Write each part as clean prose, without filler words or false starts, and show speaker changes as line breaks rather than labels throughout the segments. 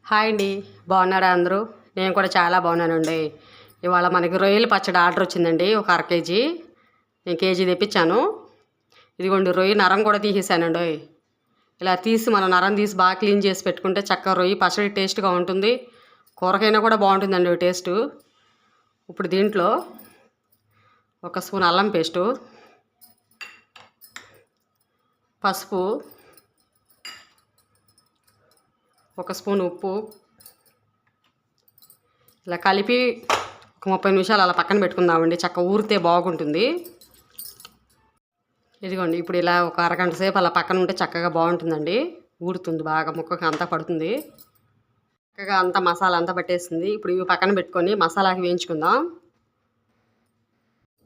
Hi అండి. బాగున్నారా అందరూ? నేను కూడా చాలా బాగున్నానండి. ఇవాళ మనకి రొయ్యల పచ్చడి ఆర్డర్ వచ్చిందండి. ఒక అర కేజీ. నేను కేజీ తెప్పించాను. ఇదిగోండి రొయ్య నరం కూడా తీసేసానండి. ఇలా తీసి మనం నరం తీసి బాగా క్లీన్ చేసి పెట్టుకుంటే చక్కగా రొయ్య పచ్చడి టేస్ట్గా ఉంటుంది. కూరకైనా కూడా బాగుంటుందండి టేస్టు. ఇప్పుడు దీంట్లో ఒక స్పూన్ అల్లం పేస్టు, పసుపు, ఒక స్పూన్ ఉప్పు ఇలా కలిపి ఒక 30 నిమిషాలు అలా పక్కన పెట్టుకుందామండి. చక్కగా ఊరితే బాగుంటుంది. ఇదిగోండి ఇప్పుడు ఇలా ఒక అరగంట సేపు అలా పక్కన ఉంటే చక్కగా బాగుంటుందండి. ఊరుతుంది బాగా, ముక్కకి అంతా పడుతుంది. చక్కగా అంతా మసాలా అంతా పట్టేస్తుంది. ఇప్పుడు ఇవి పక్కన పెట్టుకొని మసాలాకి వేయించుకుందాం.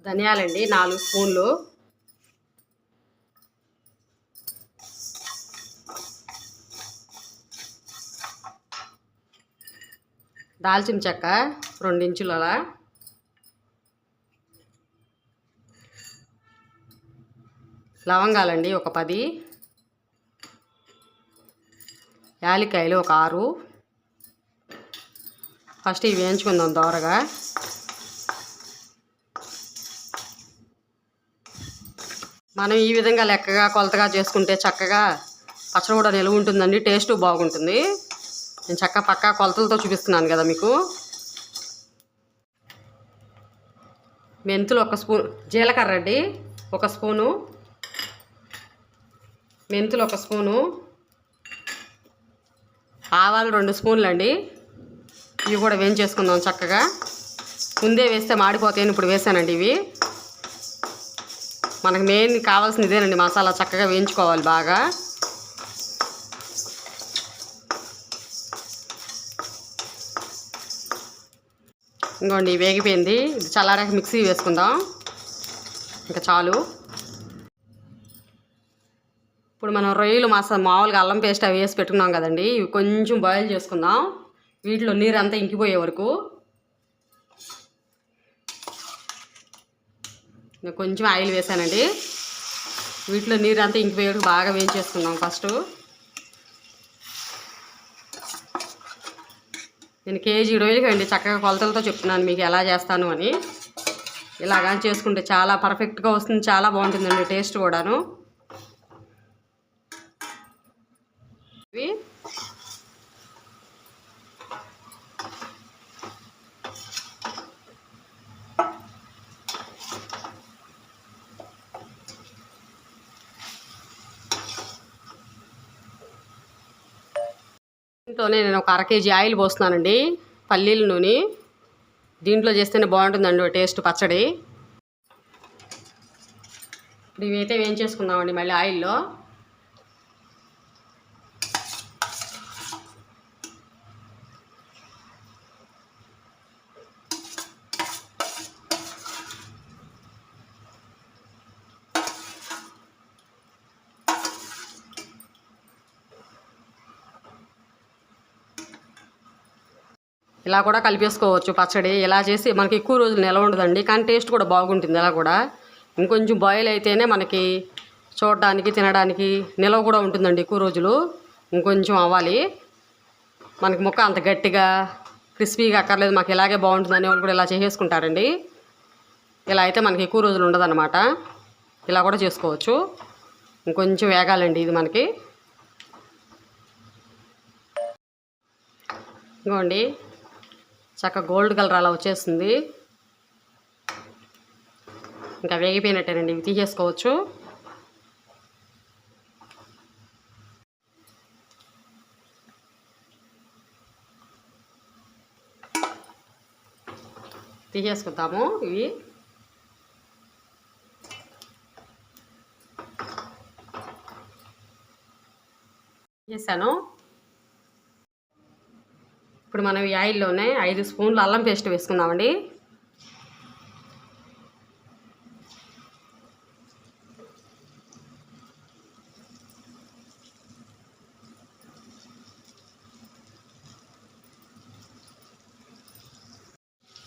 ధనియాలండి 4 స్పూన్లు, దాల్చిన చెక్క 2 ఇంచులు అలా, లవంగాలండి ఒక 10, యాలక్కాయలు ఒక 6. ఫస్ట్ ఇవి వేయించుకుందాం దోరగా. మనం ఈ విధంగా లెక్కగా కొలతగా చేసుకుంటే చక్కగా పచ్చడి కూడా నిలువ ఉంటుందండి. టేస్ట్ బాగుంటుంది. నేను చక్కగా పక్కా కొలతలతో చూపిస్తున్నాను కదా మీకు. మెంతులు 1 స్పూన్, జీలకర్ర అండి 1 స్పూను, మెంతులు 1 స్పూను, ఆవాలు 2 స్పూన్లు అండి. ఇవి కూడా వేయించేసుకుందాం చక్కగా. ముందే వేస్తే మాడిపోతాయని ఇప్పుడు వేసానండి. ఇవి మనకు మెయిన్ కావాల్సిన ఇదేనండి, మసాలా చక్కగా వేయించుకోవాలి బాగా. ఇంకోండి వేగిపోయింది. ఇది చల్లారాక మిక్సీ వేసుకుందాం. ఇంకా చాలు. ఇప్పుడు మనం రొయ్యలు మామూలుగా అల్లం పేస్ట్ అవి వేసి పెట్టుకున్నాం కదండి. ఇవి కొంచెం బాయిల్ చేసుకుందాం. వీటిలో నీరు అంతా ఇంకిపోయే వరకు. నేను కొంచెం ఆయిల్ వేసానండి. వీటిలో నీరు అంతా ఇంకిపోయే వరకు బాగా వేయించేసుకుందాం ఫస్ట్. నేను కేజీ రొయ్యలకి అండి చక్కగా కొలతలతో చెప్తున్నాను మీకు ఎలా చేస్తాను అని. ఇలాగా చేసుకుంటే చాలా పర్ఫెక్ట్గా వస్తుంది. చాలా బాగుంటుందండి టేస్ట్ కూడాను. ఇవి దీంట్లోనే నేను ఒక అర కేజీ ఆయిల్ పోస్తున్నానండి. పల్లీల నూనె. దీంట్లో చేస్తేనే బాగుంటుందండి టేస్ట్ పచ్చడి. ఇప్పుడు ఇవైతే వేయించేసుకుందామండి మళ్ళీ ఆయిల్లో. ఇలా కూడా కలిపేసుకోవచ్చు పచ్చడి. ఇలా చేసి మనకి ఎక్కువ రోజులు నిలవ ఉండదండి, కానీ టేస్ట్ కూడా బాగుంటుంది. ఇలా కూడా ఇంకొంచెం బాయిల్ అయితేనే మనకి చూడడానికి తినడానికి నిలవ కూడా ఉంటుందండి ఎక్కువ రోజులు. ఇంకొంచెం అవ్వాలి. మనకి ముక్క అంత గట్టిగా క్రిస్పీగా అక్కర్లేదు, మాకు ఇలాగే బాగుంటుంది అనే వాళ్ళు కూడా ఇలా చేసేసుకుంటారండి. ఇలా అయితే మనకి ఎక్కువ రోజులు ఉండదన్నమాట. ఇలా కూడా చేసుకోవచ్చు. ఇంకొంచెం వేగాలండి ఇది మనకి. ఇంకోండి చక్కగా గోల్డ్ కలర్ అలా వచ్చేస్తుంది. ఇంకా వేగిపోయినట్టేనండి. ఇవి తీసేసుకోవచ్చు. తీసేసుకుందాము ఇవి. చేశాను. ఇప్పుడు మనం ఈ ఆయిల్లోనే 5 స్పూన్లు అల్లం పేస్ట్ వేసుకుందామండి.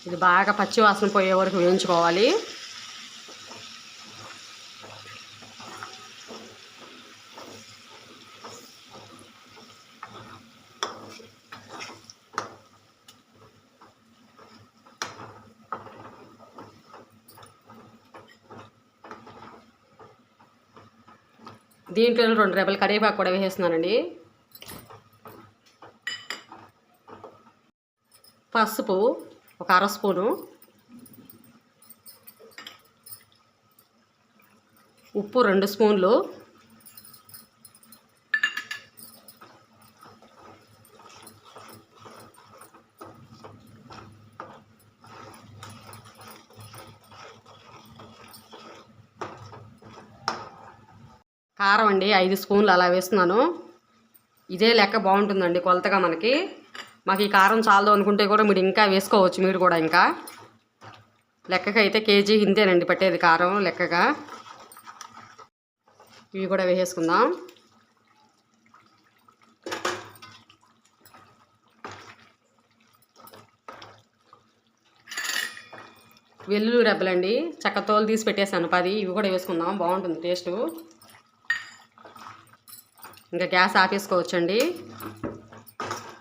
ఇది బాగా పచ్చి వాసన పోయే వరకు వేయించుకోవాలి. దీంట్లో 2 రెబ్బలు కరివేపాకు కూడా వేసేస్తున్నానండి. పసుపు ఒక అర స్పూను, ఉప్పు 2 స్పూన్లు, కారం అండి 5 స్పూన్లు అలా వేస్తున్నాను. ఇదే లెక్క బాగుంటుందండి కొలతగా మనకి. మాకు ఈ కారం చాలదు అనుకుంటే కూడా మీరు ఇంకా వేసుకోవచ్చు. మీరు కూడా ఇంకా లెక్కగా అయితే కేజీ ఇంతేనండి పట్టేది కారం లెక్కగా. ఇవి కూడా వేసేసుకుందాం. వెల్లుల్లి రెబ్బలండి చక్క తోలు తీసి పెట్టేశాను 10. ఇవి కూడా వేసుకుందాం, బాగుంటుంది టేస్టు. ఇంకా గ్యాస్ ఆపేసుకోవచ్చండి.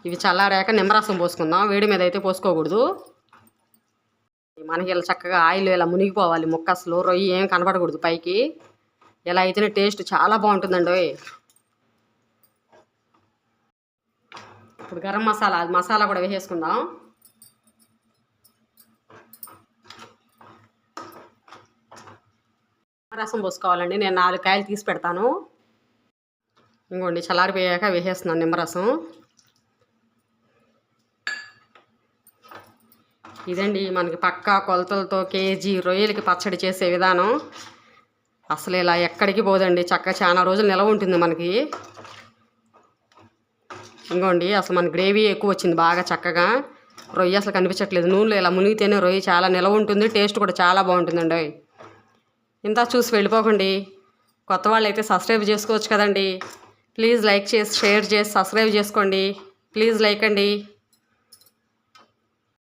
ఇవి చల్లారాక నిమ్మరసం పోసుకుందాం. వేడి మీద అయితే పోసుకోకూడదు. మనకి ఇలా చక్కగా ఆయిల్ ఇలా మునిగిపోవాలి ముక్క, అసలు రొయ్యి ఏం కనపడకూడదు పైకి. ఇలా అయితేనే టేస్ట్ చాలా బాగుంటుందండి. ఇప్పుడు గరం మసాలా కూడా వేసేసుకుందాం. రసం పోసుకోవాలండి. నేను 4 కాయలు తీసి పెడతాను. ఇంకోండి చల్లారిపోయాక వేసేస్తున్నాను నిమ్మరసం. ఇదండి మనకి పక్కా కొలతలతో కేజీ రొయ్యలకి పచ్చడి చేసే విధానం. అసలు ఇలా ఎక్కడికి పోదండి, చక్కగా చాలా రోజులు నిలవ ఉంటుంది మనకి. ఇంకోండి అసలు మన గ్రేవీ ఎక్కువ వచ్చింది బాగా చక్కగా. రొయ్య అసలు కనిపించట్లేదు. నూనెలో ఇలా మునిగితేనే రొయ్య చాలా నిలవ ఉంటుంది, టేస్ట్ కూడా చాలా బాగుంటుందండి. ఇంత చూసి వెళ్ళిపోకండి. కొత్త వాళ్ళు అయితే సబ్స్క్రైబ్ చేసుకోవచ్చు కదండి. ప్లీజ్ లైక్ చేసి షేర్ చేసి సబ్స్క్రైబ్ చేసుకోండి. ప్లీజ్ లైక్ అండి.